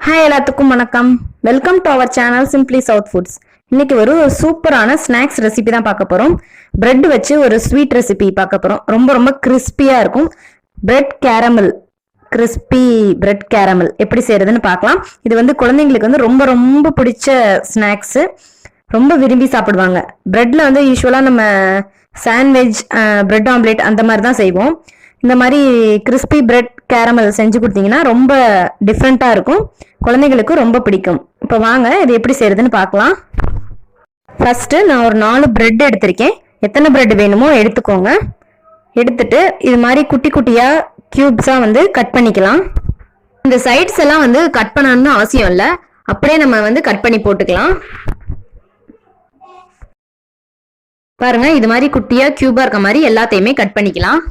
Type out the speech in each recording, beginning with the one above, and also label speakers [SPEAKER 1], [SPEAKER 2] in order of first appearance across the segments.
[SPEAKER 1] Hi எல்லாத்துக்கும் வணக்கம். Welcome to our channel Simply South Foods. இன்னைக்கு ஒரு சூப்பரான ஸ்நாக்ஸ் ரெசிபி தான் பார்க்க போறோம். பிரெட் வச்சு ஒரு ஸ்வீட் ரெசிபி பார்க்க போறோம். ரொம்ப ரொம்ப கிறிஸ்பியா இருக்கும். Bread caramel, crispy bread caramel எப்படி செய்யறதுன்னு பார்க்கலாம். இது வந்து குழந்தைங்களுக்கு வந்து ரொம்ப ரொம்ப பிடிச்ச ஸ்நாக்ஸ். ரொம்ப விரும்பி சாப்பிடுவாங்க. பிரெட்ல வந்து யூஸ்வலா நம்ம சாண்ட்விச், பிரெட் ஆம்லேட் அந்த மாதிரி தான் செய்வோம். இந்த மாதிரி கிறிஸ்பி பிரெட் கேரமல் செஞ்சு கொடுத்தீங்கன்னா ரொம்ப டிஃப்ரெண்ட்டாக இருக்கும். குழந்தைங்களுக்கு ரொம்ப பிடிக்கும். இப்போ வாங்க இது எப்படி செய்யறதுன்னு பார்க்கலாம். ஃபர்ஸ்ட்டு நான் ஒரு 4 பிரெட் எடுத்திருக்கேன். எத்தனை பிரெட் வேணுமோ எடுத்துக்கோங்க. எடுத்துட்டு இது மாதிரி குட்டி குட்டியாக கியூப்ஸாக வந்து கட் பண்ணிக்கலாம். இந்த சைட்ஸ் எல்லாம் வந்து கட் பண்ணணும்னு அவசியம் இல்லை, அப்படியே நம்ம வந்து கட் பண்ணி போட்டுக்கலாம். பாருங்க, இது மாதிரி குட்டியாக கியூபாக இருக்க மாதிரி எல்லாத்தையுமே கட் பண்ணிக்கலாம்.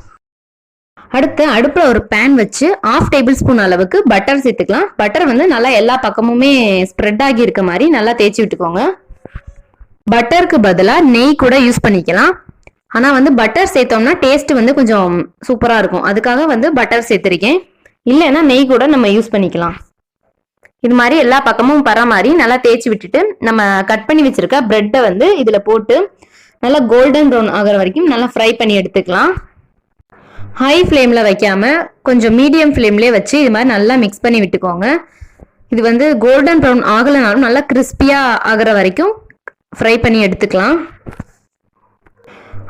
[SPEAKER 1] அடுத்து அடுப்புல ஒரு பேன் வச்சு 1/2 டேபிள் ஸ்பூன் அளவுக்கு பட்டர் சேர்த்துக்கலாம். பட்டர் வந்து நல்லா எல்லா பக்கமுமே ஸ்ப்ரெட் ஆகி இருக்க மாதிரி நல்லா தேய்ச்சி விட்டுக்கோங்க. பட்டருக்கு பதிலாக நெய் கூட யூஸ் பண்ணிக்கலாம். ஆனா வந்து பட்டர் சேர்த்தோம்னா டேஸ்ட் வந்து கொஞ்சம் சூப்பரா இருக்கும். அதுக்காக வந்து பட்டர் சேர்த்திருக்கேன். இல்லைன்னா நெய் கூட நம்ம யூஸ் பண்ணிக்கலாம். இது மாதிரி எல்லா பக்கமும் பர மாதிரி நல்லா தேய்ச்சி விட்டுட்டு நம்ம கட் பண்ணி வச்சிருக்க பிரெட்டை வந்து இதுல போட்டு நல்லா கோல்டன் ப்ரௌன் ஆகிற வரைக்கும் நல்லா ஃப்ரை பண்ணி எடுத்துக்கலாம். ஹை ஃப்ளேமில் வைக்காம கொஞ்சம் மீடியம் ஃப்ளேம்லேயே வச்சு இது மாதிரி நல்லா மிக்ஸ் பண்ணி விட்டுக்கோங்க. இது வந்து கோல்டன் ப்ரௌன் ஆகலைனாலும் நல்லா கிறிஸ்பியாக ஆகிற வரைக்கும் ஃப்ரை பண்ணி எடுத்துக்கலாம்.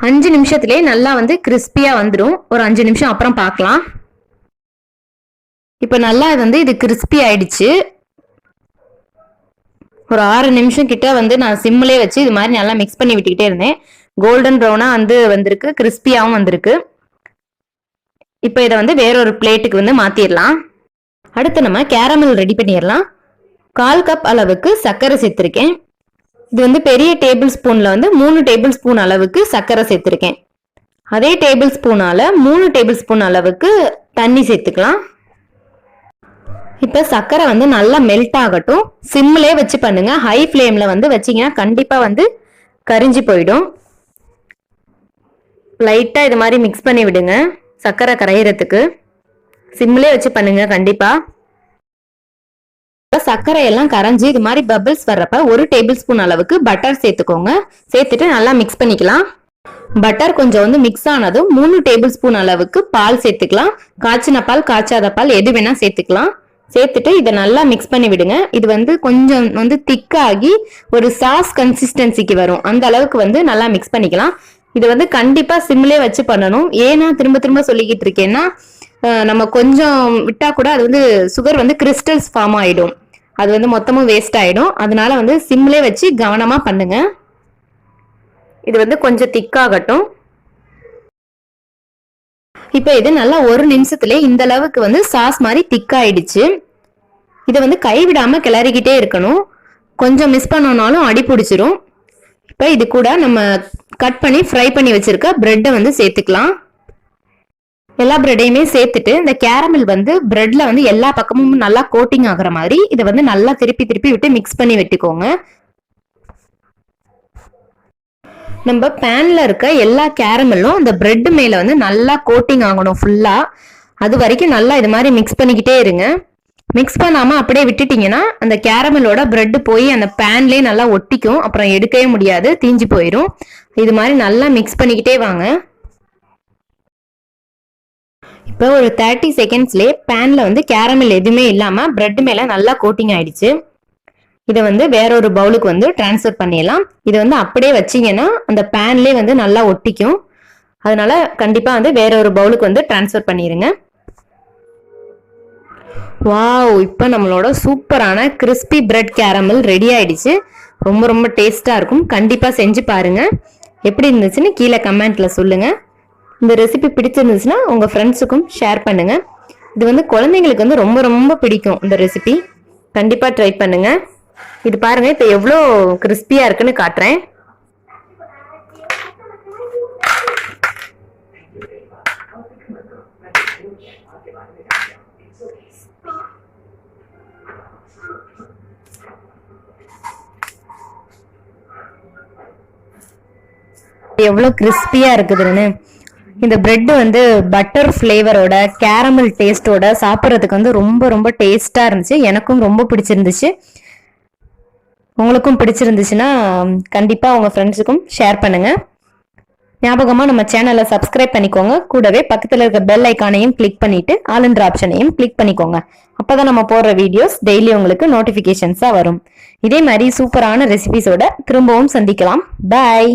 [SPEAKER 1] 5 நிமிஷத்துலேயே நல்லா வந்து கிறிஸ்பியாக வந்துடும். ஒரு 5 நிமிஷம் அப்புறம் பார்க்கலாம். இப்போ நல்லா வந்து இது கிறிஸ்பி ஆயிடுச்சு. ஒரு 6 நிமிஷம் கிட்ட வந்து நான் சிம்மிலே வச்சு இது மாதிரி நல்லா மிக்ஸ் பண்ணி விட்டுக்கிட்டே இருந்தேன். கோல்டன் ப்ரௌனாக வந்து வந்திருக்கு, கிறிஸ்பியாகவும் வந்திருக்கு. இப்போ இதை வந்து வேறொரு பிளேட்டுக்கு வந்து மாற்றிடலாம். அடுத்து நம்ம கேரமல் ரெடி பண்ணிடலாம். 1/4 கப் அளவுக்கு சர்க்கரை சேர்த்துருக்கேன். இது வந்து பெரிய டேபிள் ஸ்பூனில் வந்து 3 டேபிள் ஸ்பூன் அளவுக்கு சர்க்கரை சேர்த்துருக்கேன். அதே டேபிள் ஸ்பூனால் 3 டேபிள் ஸ்பூன் அளவுக்கு தண்ணி சேர்த்துக்கலாம். இப்போ சர்க்கரை வந்து நல்லா மெல்ட் ஆகட்டும். சிம்மிலே வச்சு பண்ணுங்க. ஹை ஃப்ளேமில் வந்து வச்சிங்கன்னா கண்டிப்பாக வந்து கரிஞ்சு போயிடும். லைட்டாக இது மாதிரி மிக்ஸ் பண்ணி விடுங்க. சர்க்கரை கரையிறதுக்கு சிம்மிலே வச்சு பண்ணுங்க. கண்டிப்பா சர்க்கரை எல்லாம் கரைஞ்சி இது மாதிரி பபிள்ஸ் வர்றப்ப 1 டேபிள் ஸ்பூன் அளவுக்கு பட்டர் சேர்த்துக்கோங்க. சேர்த்துட்டு நல்லா மிக்ஸ் பண்ணிக்கலாம். பட்டர் கொஞ்சம் வந்து மிக்ஸ் ஆனதும் 3 டேபிள் ஸ்பூன் அளவுக்கு பால் சேர்த்துக்கலாம். காய்ச்சின பால், காய்ச்சாத பால் எது வேணா சேர்த்துக்கலாம். சேர்த்துட்டு இதை நல்லா மிக்ஸ் பண்ணி விடுங்க. இது வந்து கொஞ்சம் வந்து திக்காகி ஒரு சாஸ் கன்சிஸ்டன்சிக்கு வரும். அந்த அளவுக்கு வந்து நல்லா மிக்ஸ் பண்ணிக்கலாம். இது வந்து கண்டிப்பா சிம்லே வச்சு பண்ணணும். ஏன்னா திரும்ப திரும்ப சொல்லிக்கிட்டு இருக்கேன்னா நம்ம கொஞ்சம் விட்டா கூட அது வந்து சுகர் வந்து கிறிஸ்டல்ஸ் ஃபார்ம் ஆயிடும். அது வந்து மொத்தமும் வேஸ்ட் ஆயிடும். அதனால வந்து சிம்லே வச்சு கவனமா பண்ணுங்க. இது வந்து கொஞ்சம் திக்காகட்டும். இப்போ இது நல்லா 1 நிமிஷத்துல இந்த அளவுக்கு வந்து சாஸ் மாதிரி திக்காயிடுச்சு. இதை வந்து கைவிடாம கிளறிக்கிட்டே இருக்கணும். கொஞ்சம் மிஸ் பண்ணோம்னாலும் அடி பிடிச்சிரும். இப்போ இது கூட நம்ம கட் பண்ணி ஃப்ரை பண்ணி வச்சிருக்க பிரெட்டை வந்து சேர்த்துக்கலாம். எல்லா பிரெட்டையுமே சேர்த்துட்டு இந்த கேரமல் வந்து பிரெட்ல வந்து எல்லா பக்கமும் நல்லா கோட்டிங் ஆகுற மாதிரி இதை வந்து நல்லா திருப்பி திருப்பி விட்டு மிக்ஸ் பண்ணி விட்டுக்கோங்க. நம்ம பேன்ல இருக்க எல்லா கேரமலும் இந்த பிரெட் மேல வந்து நல்லா கோட்டிங் ஆகணும் ஃபுல்லா. அது வரைக்கும் நல்லா இது மாதிரி மிக்ஸ் பண்ணிக்கிட்டே இருங்க. மிக்ஸ் பண்ணாம அப்படியே விட்டுட்டீங்கன்னா அந்த கேரமலோட பிரெட் போய் அந்த பேன்லயே நல்லா ஒட்டிக்கும். அப்புறம் எடுக்கவே முடியாது, தீஞ்சு போயிடும். இது மாதிரி நல்லா மிக்ஸ் பண்ணிக்கிட்டே வாங்க. இப்போ ஒரு 30 செகண்ட்ஸ்லேயே பேன்ல வந்து கேரமல் எதுவுமே இல்லாம பிரெட் மேல நல்லா கோட்டிங் ஆயிடுச்சு. இதை வந்து வேறொரு பவுலுக்கு வந்து டிரான்ஸ்ஃபர் பண்ணிடலாம். இதை வந்து அப்படியே வச்சிங்கன்னா அந்த பேன்லேயே வந்து நல்லா ஒட்டிக்கும். அதனால கண்டிப்பா வந்து வேறொரு பவுலுக்கு வந்து டிரான்ஸ்ஃபர் பண்ணிடுங்க. வாவ், இப்போ நம்மளோட சூப்பரான கிறிஸ்பி பிரெட் கேரமல் ரெடி ஆயிடுச்சு. ரொம்ப ரொம்ப டேஸ்டா இருக்கும். கண்டிப்பா செஞ்சு பாருங்க. எப்படி இருந்துச்சுன்னு கீழே கமெண்ட்ல சொல்லுங்க. இந்த ரெசிபி பிடிச்சிருந்துச்சுன்னா உங்க ஃப்ரெண்ட்ஸுக்கும் ஷேர் பண்ணுங்க. இது வந்து குழந்தைங்களுக்கு வந்து ரொம்ப ரொம்ப பிடிக்கும். இந்த ரெசிபி கண்டிப்பா ட்ரை பண்ணுங்க. இது பாருங்க, இப்போ எவ்வளோ கிறிஸ்பியா இருக்குன்னு காட்டுறேன். எவ்வளவு கிறிஸ்பியா இருக்குதுன்னு இந்த பிரெட் வந்து பட்டர் ஃப்ளேவரோட கேரமல் டேஸ்டோட சாப்பிட்றதுக்கு வந்து ரொம்ப ரொம்ப டேஸ்டா இருந்துச்சு. எனக்கும் ரொம்ப பிடிச்சிருந்துச்சு. உங்களுக்கும் பிடிச்சிருந்துச்சுன்னா கண்டிப்பா உங்க ஃப்ரெண்ட்ஸுக்கும் ஷேர் பண்ணுங்க. ஞாபகமா நம்ம சேனலை சப்ஸ்கிரைப் பண்ணிக்கோங்க. கூடவே பக்கத்துல இருக்க பெல் ஐக்கானையும் கிளிக் பண்ணிட்டு ஆல்ன்ற ஆப்ஷனையும் கிளிக் பண்ணிக்கோங்க. அப்பதான் நம்ம போடுற வீடியோஸ் டெய்லி உங்களுக்கு நோட்டிபிகேஷன்ஸா வரும். இதே மாதிரி சூப்பரான ரெசிபிஸோட திரும்பவும் சந்திக்கலாம். பாய்.